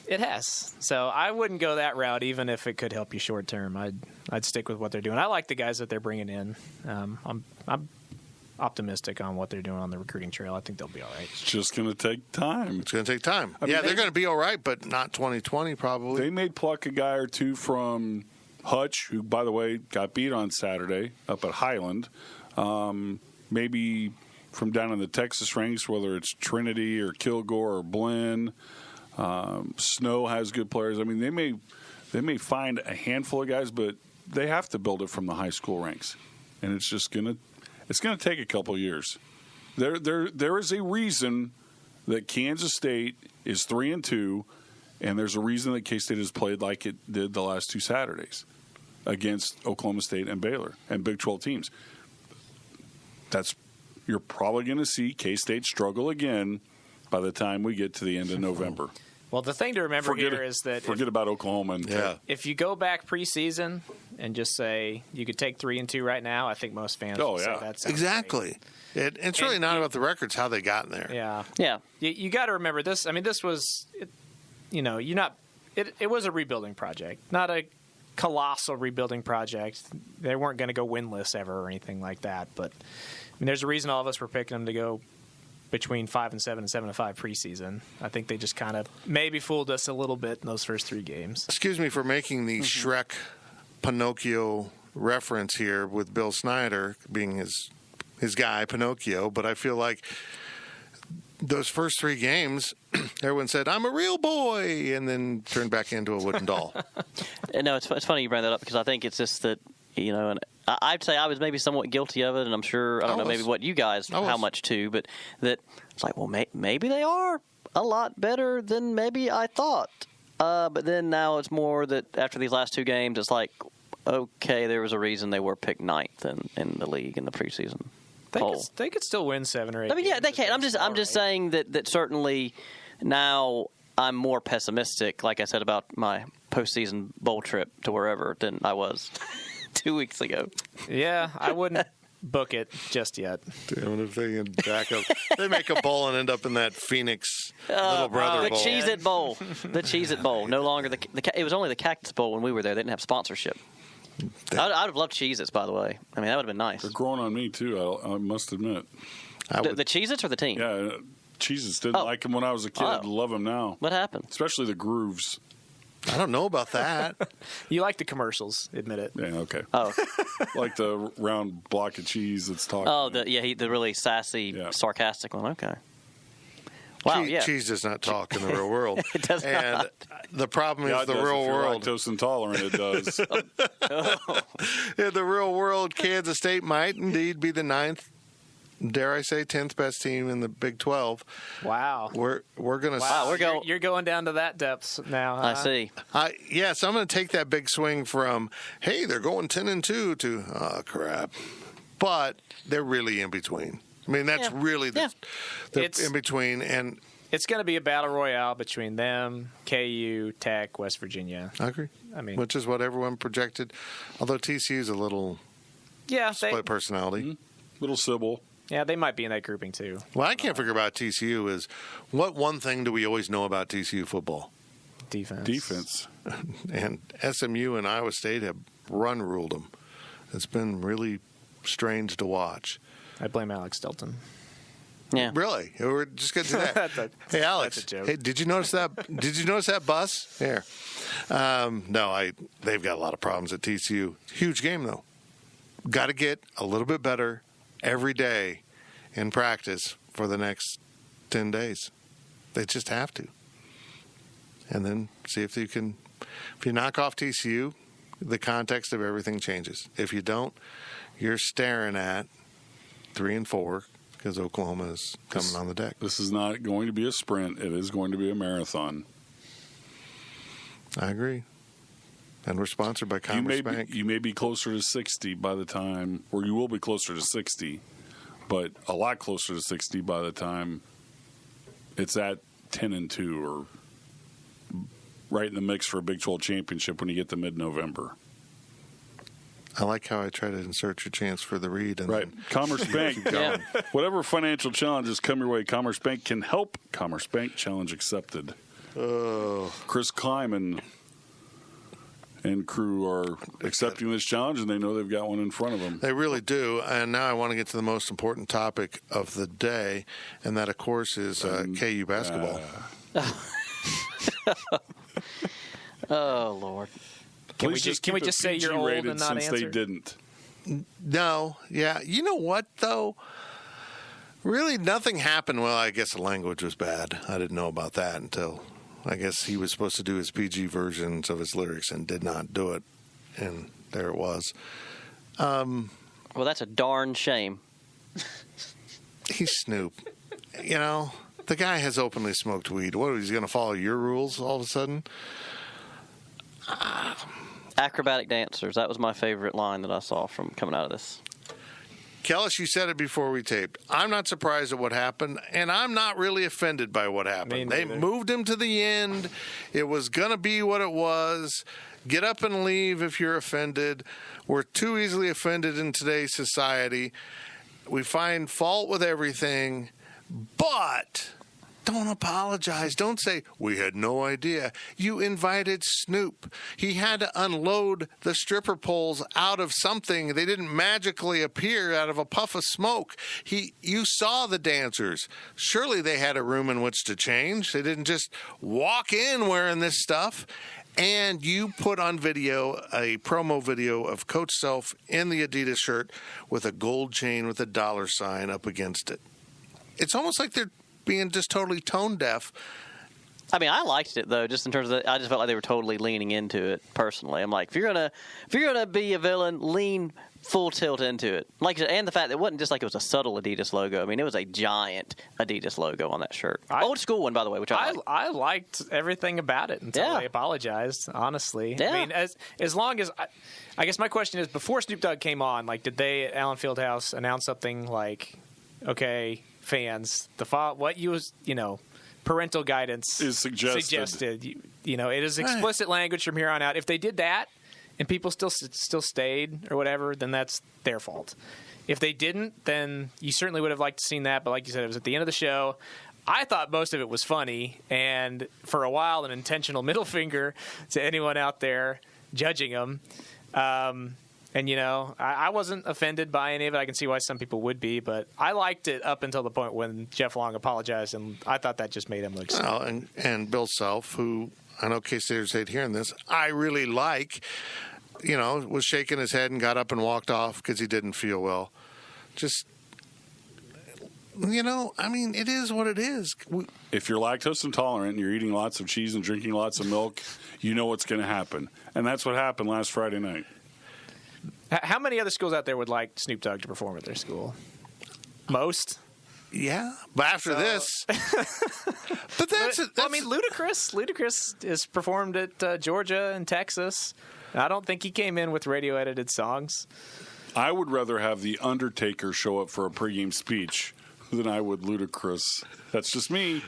[SPEAKER 5] It has. So I wouldn't go that route, even if it could help you short term. I'd stick with what they're doing. I like the guys that they're bringing in. I'm optimistic on what they're doing on the recruiting trail. I think they'll be all right.
[SPEAKER 6] It's just going to take time.
[SPEAKER 2] It's going to take time. I mean, they're going to be all right, but not 2020 probably.
[SPEAKER 6] They may pluck a guy or two from Hutch, who, by the way, got beat on Saturday up at Highland. Maybe from down in the Texas ranks, whether it's Trinity or Kilgore or Blinn. Snow has good players. I mean, they may find a handful of guys, but they have to build it from the high school ranks, and it's just going to take a couple years. There is a reason that Kansas State is 3-2, and there's a reason that K-State has played like it did the last 2 Saturdays against Oklahoma State and Baylor and Big 12 teams. You're probably going to see K-State struggle again by the time we get to the end of November.
[SPEAKER 5] Well, the thing to remember here is that
[SPEAKER 6] forget about Oklahoma.
[SPEAKER 5] If you go back preseason and just say you could take 3-2 right now, I think most fans would say that's
[SPEAKER 2] exactly. It's really not about the records, how they got in there.
[SPEAKER 5] Yeah. You got to remember this. I mean, this was, it was a rebuilding project, not a colossal rebuilding project. They weren't going to go winless ever or anything like that. But I mean, there's a reason all of us were picking them to go between 5-7 and 7-5 preseason. I think they just kind of maybe fooled us a little bit in those first 3 games.
[SPEAKER 2] Excuse me for making the Shrek Pinocchio reference here with Bill Snyder being his guy, Pinocchio, but I feel like those first 3 games, everyone said, "I'm a real boy," and then turned back into a wooden doll.
[SPEAKER 4] No, it's funny you bring that up, because I think it's just that, and I'd say I was maybe somewhat guilty of it, and I'm sure, I don't know, maybe what you guys, how much too, but that it's like, well, maybe they are a lot better than maybe I thought. But then now it's more that after these last 2 games, it's like, okay, there was a reason they were picked 9th in the league in the preseason.
[SPEAKER 5] They could still win 7 or 8.
[SPEAKER 4] I mean, yeah, they can. I'm just saying that certainly now I'm more pessimistic, like I said, about my postseason bowl trip to wherever than I was 2 weeks ago.
[SPEAKER 5] Yeah, I wouldn't book it just yet.
[SPEAKER 2] Damn, if they can back up, they make a bowl and end up in that Phoenix little brother bowl.
[SPEAKER 4] The Cheez-It Bowl. The Cheez-It Bowl. No longer it was only the Cactus Bowl when we were there. They didn't have sponsorship. I'd have loved Cheez-Its, by the way. I mean, that would have been nice.
[SPEAKER 6] They're growing on me, too, I must admit.
[SPEAKER 4] The Cheez-Its or the team?
[SPEAKER 6] Yeah, Cheez-Its. Didn't like them when I was a kid. Love them now.
[SPEAKER 4] What happened?
[SPEAKER 6] Especially the grooves.
[SPEAKER 2] I don't know about that.
[SPEAKER 5] You like the commercials, admit it.
[SPEAKER 6] Yeah, okay.
[SPEAKER 4] Oh.
[SPEAKER 6] Like the round block of cheese that's talking.
[SPEAKER 4] Oh, the really sassy, sarcastic one. Okay. Wow,
[SPEAKER 2] cheese does not talk in the real world.
[SPEAKER 4] It does
[SPEAKER 2] and
[SPEAKER 4] not.
[SPEAKER 2] The problem is the real world.
[SPEAKER 6] If you're lactose intolerant, it does.
[SPEAKER 2] In the real world, Kansas State might indeed be the 9th, dare I say, 10th best team in the Big 12.
[SPEAKER 5] Wow.
[SPEAKER 2] We're going to.
[SPEAKER 5] Wow, you're going down to that depth now. Huh?
[SPEAKER 4] I see.
[SPEAKER 2] So I'm going to take that big swing from, hey, they're going 10-2 to, oh crap, but they're really in between. I mean, that's really the in between, and
[SPEAKER 5] it's going to be a battle royale between them, KU, Tech, West Virginia.
[SPEAKER 2] I agree. I mean, which is what everyone projected. Although TCU's a little split personality,
[SPEAKER 6] little Sybil.
[SPEAKER 5] Yeah, they might be in that grouping too.
[SPEAKER 2] What I can't figure about TCU is what one thing do we always know about TCU football?
[SPEAKER 5] Defense.
[SPEAKER 2] And SMU and Iowa State have ruled them. It's been really strange to watch.
[SPEAKER 5] I blame Alex Delton.
[SPEAKER 4] Yeah.
[SPEAKER 2] Really? We're just going to do that. Hey, Alex.
[SPEAKER 5] That's a joke.
[SPEAKER 2] Hey, did you notice that? Did you notice that bus? Here. They've got a lot of problems at TCU. Huge game, though. Got to get a little bit better every day in practice for the next 10 days. They just have to. And then see if you knock off TCU, the context of everything changes. If you don't, you're staring at 3 and 4 because Oklahoma is coming on the deck.
[SPEAKER 6] This is not going to be a sprint. It is going to be a marathon.
[SPEAKER 2] I agree. And we're sponsored by Commerce Bank.
[SPEAKER 6] You may be closer to 60 by the time, or you will be closer to 60, but a lot closer to 60 by the time it's at 10-2 or right in the mix for a Big 12 championship when you get to mid-November.
[SPEAKER 2] I like how I try to insert your chance for the read. And
[SPEAKER 6] right. Commerce Bank.
[SPEAKER 4] Yeah.
[SPEAKER 6] Whatever financial challenges come your way, Commerce Bank can help. Commerce Bank, challenge accepted. Chris Klieman and crew are accepting this challenge, and they know they've got one in front of them.
[SPEAKER 2] They really do. And now I want to get to the most important topic of the day, and that, of course, is KU basketball.
[SPEAKER 4] Oh, Lord.
[SPEAKER 5] Can we just say you're old and not
[SPEAKER 6] since
[SPEAKER 5] answer?
[SPEAKER 6] They didn't.
[SPEAKER 2] No. Yeah. You know what, though? Really, nothing happened. Well, I guess the language was bad. I didn't know about that until I guess he was supposed to do his PG versions of his lyrics and did not do it. And there it was.
[SPEAKER 4] Well, that's a darn shame.
[SPEAKER 2] He's Snoop. You know, the guy has openly smoked weed. What, he's going to follow your rules all of a sudden?
[SPEAKER 4] Acrobatic dancers. That was my favorite line that I saw from coming out of this.
[SPEAKER 2] Kellis, you said it before we taped. I'm not surprised at what happened, and I'm not really offended by what happened. They moved him to the end. It was going to be what it was. Get up and leave if you're offended. We're too easily offended in today's society. We find fault with everything, but don't apologize. Don't say, we had no idea. You invited Snoop. He had to unload the stripper poles out of something. They didn't magically appear out of a puff of smoke. You saw the dancers. Surely they had a room in which to change. They didn't just walk in wearing this stuff. And you put on video a promo video of Coach Self in the Adidas shirt with a gold chain with a $sign up against it. It's almost like they're being just totally tone deaf.
[SPEAKER 4] I mean, I liked it though, just in terms of I just felt like they were totally leaning into it personally. I'm like, if you're gonna be a villain, lean full tilt into it. Like, and the fact that it wasn't just like it was a subtle Adidas logo. I mean, it was a giant Adidas logo on that shirt. Old school one, by the way, which
[SPEAKER 5] I liked everything about it until they apologized. Honestly,
[SPEAKER 4] yeah.
[SPEAKER 5] I mean, as long as I guess my question is, before Snoop Dogg came on, like, did they at Allen Fieldhouse announce something like, okay, fans, parental guidance
[SPEAKER 6] is suggested.
[SPEAKER 5] You know, it is explicit language from here on out. If they did that and people still stayed or whatever, then that's their fault. If they didn't, then you certainly would have liked to seen that. But like you said, it was at the end of the show. I thought most of it was funny, and for a while, an intentional middle finger to anyone out there judging them. And, you know, I wasn't offended by any of it. I can see why some people would be, but I liked it up until the point when Jeff Long apologized, and I thought that just made him look silly.
[SPEAKER 2] Well, and Bill Self, who I know K-Staters hate hearing this, I really like, you know, was shaking his head and got up and walked off because he didn't feel well. Just, you know, I mean, it is what it is.
[SPEAKER 6] If you're lactose intolerant and you're eating lots of cheese and drinking lots of milk, you know what's going to happen. And that's what happened last Friday night.
[SPEAKER 5] How many other schools out there would like Snoop Dogg to perform at their school? Most?
[SPEAKER 2] Yeah, but after this. But that's
[SPEAKER 5] I mean, Ludacris has performed at Georgia and Texas. I don't think he came in with radio-edited songs.
[SPEAKER 6] I would rather have The Undertaker show up for a pregame speech than I would Ludacris. That's just me.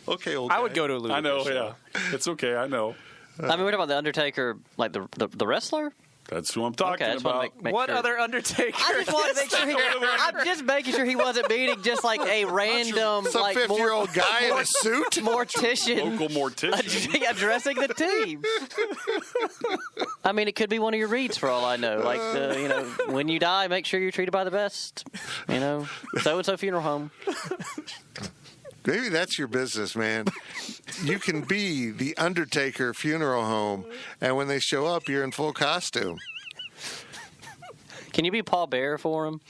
[SPEAKER 2] Okay,
[SPEAKER 5] I would go to a Ludacris
[SPEAKER 6] I know,
[SPEAKER 5] show.
[SPEAKER 6] yeah. It's okay, I know.
[SPEAKER 4] I mean, we're talking about The Undertaker, like the wrestler?
[SPEAKER 6] That's who I'm talking about.
[SPEAKER 5] What
[SPEAKER 4] sure.
[SPEAKER 5] other Undertaker?
[SPEAKER 4] I just wanted to make sure I'm just making sure he wasn't meeting just like a random,
[SPEAKER 2] some
[SPEAKER 4] like
[SPEAKER 2] 50-year-old guy in a suit,
[SPEAKER 4] mortician,
[SPEAKER 6] local mortician,
[SPEAKER 4] addressing the team. I mean, it could be one of your reads for all I know. Like, you know, when you die, make sure you're treated by the best. You know, so-and-so funeral home.
[SPEAKER 2] Maybe that's your business, man. You can be the Undertaker funeral home, and when they show up, you're in full costume.
[SPEAKER 4] Can you be Paul Bearer for him?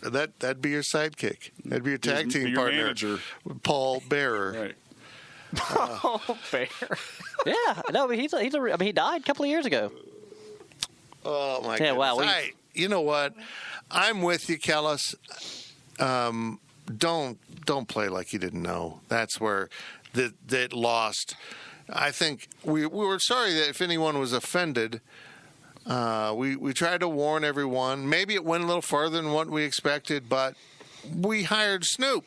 [SPEAKER 2] That'd be your sidekick. That'd be your tag team partner,
[SPEAKER 6] manager.
[SPEAKER 2] Paul Bearer.
[SPEAKER 6] Right.
[SPEAKER 5] Fair.
[SPEAKER 4] Yeah, no, but he died a couple of years ago.
[SPEAKER 2] Oh my goodness!
[SPEAKER 4] Wow.
[SPEAKER 2] You know what? I'm with you, Kellis. Don't play like you didn't know. That's where that lost. I think we were sorry that if anyone was offended. We tried to warn everyone. Maybe it went a little further than what we expected, but we hired Snoop.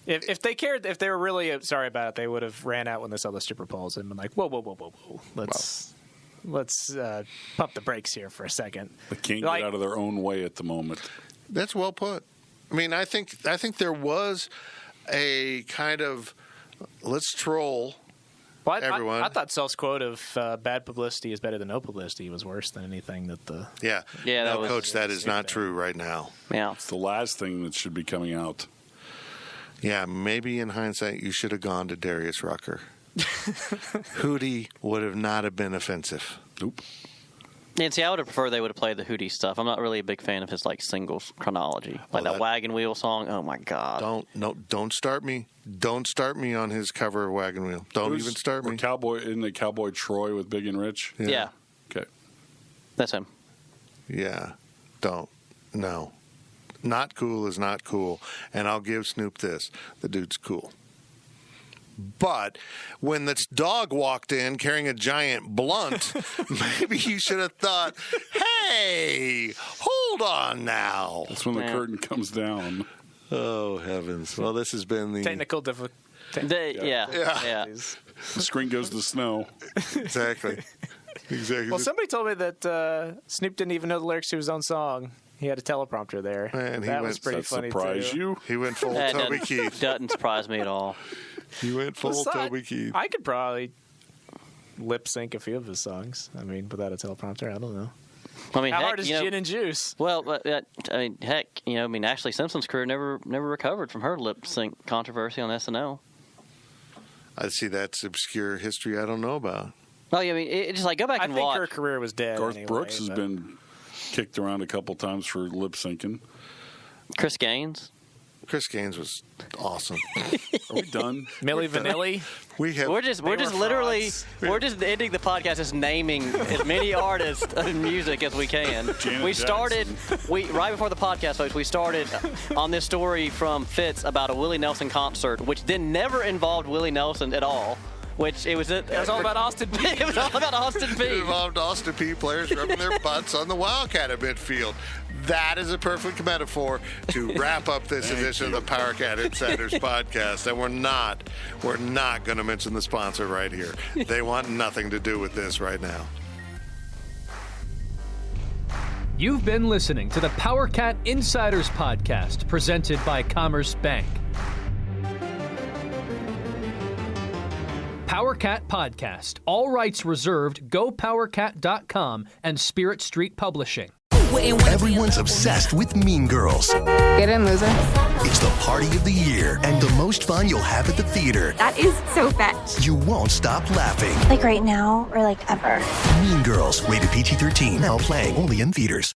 [SPEAKER 5] If they cared, if they were really sorry about it, they would have ran out when they saw the stripper poles and been like, whoa. Let's pump the brakes here for a second.
[SPEAKER 6] They can't get out of their own way at the moment.
[SPEAKER 2] That's well put. I mean, I think there was a kind of let's troll everyone.
[SPEAKER 5] I thought Self's quote of bad publicity is better than no publicity was worse than anything that the
[SPEAKER 2] Coach, that is not true right now.
[SPEAKER 4] Yeah,
[SPEAKER 6] it's the last thing that should be coming out.
[SPEAKER 2] Yeah, maybe in hindsight you should have gone to Darius Rucker. Hootie would have not have been offensive.
[SPEAKER 6] Nope.
[SPEAKER 4] And see, I would have preferred they would have played the Hootie stuff. I'm not really a big fan of his singles chronology, that Wagon Wheel song. Oh my God!
[SPEAKER 2] Don't start me. Don't start me on his cover of Wagon Wheel. Don't even start me.
[SPEAKER 6] Isn't it Cowboy Troy with Big and Rich?
[SPEAKER 4] Yeah.
[SPEAKER 6] Okay.
[SPEAKER 4] That's him.
[SPEAKER 2] Yeah. No. Not cool is not cool. And I'll give Snoop this. The dude's cool. But when this dog walked in carrying a giant blunt, maybe you should have thought, hey, hold on now.
[SPEAKER 6] That's when the curtain comes down.
[SPEAKER 2] Oh, heavens. Well, this has been the
[SPEAKER 5] technical difficulty.
[SPEAKER 4] Yeah.
[SPEAKER 6] The screen goes to snow.
[SPEAKER 2] Exactly.
[SPEAKER 5] Well, somebody told me that Snoop didn't even know the lyrics to his own song. He had a teleprompter there.
[SPEAKER 2] And
[SPEAKER 5] that was pretty funny,
[SPEAKER 6] surprise
[SPEAKER 5] too.
[SPEAKER 6] You?
[SPEAKER 2] He went full Toby Keith.
[SPEAKER 4] Doesn't surprise me at all.
[SPEAKER 2] He went full Toby Keith.
[SPEAKER 5] I could probably lip sync a few of his songs. I mean, without a teleprompter, I don't know.
[SPEAKER 4] I mean,
[SPEAKER 5] how hard is Gin and Juice?
[SPEAKER 4] Well, I mean, heck, Ashley Simpson's career never recovered from her lip sync controversy on SNL.
[SPEAKER 2] I see that's obscure history I don't know about.
[SPEAKER 4] Well, I mean, it's just like go back and watch.
[SPEAKER 5] I think her career was dead.
[SPEAKER 6] Garth Brooks has been kicked around a couple times for lip syncing.
[SPEAKER 4] Chris Gaines
[SPEAKER 2] was awesome.
[SPEAKER 6] Are we done?
[SPEAKER 5] Milli Vanilli.
[SPEAKER 4] We're just ending the podcast just naming as many artists of music as we can. Right before the podcast, folks, we started on this story from Fitz about a Willie Nelson concert, which then never involved Willie Nelson at all. It was all about Austin Peay. It was all about Austin Peay.
[SPEAKER 2] It involved Austin Peay players rubbing their butts on the Wildcat at midfield. That is a perfect metaphor to wrap up this edition of the Powercat Insiders Podcast. And we're not going to mention the sponsor right here. They want nothing to do with this right now.
[SPEAKER 3] You've been listening to the Powercat Insiders Podcast, presented by Commerce Bank. Powercat Podcast. All rights reserved. GoPowercat.com and Spirit Street Publishing.
[SPEAKER 9] Everyone's obsessed with Mean Girls.
[SPEAKER 10] Get in, loser.
[SPEAKER 9] It's the party of the year and the most fun you'll have at the theater.
[SPEAKER 10] That is so fetch.
[SPEAKER 9] You won't stop laughing.
[SPEAKER 10] Like right now or like ever.
[SPEAKER 9] Mean Girls, rated PG-13, now playing only in theaters.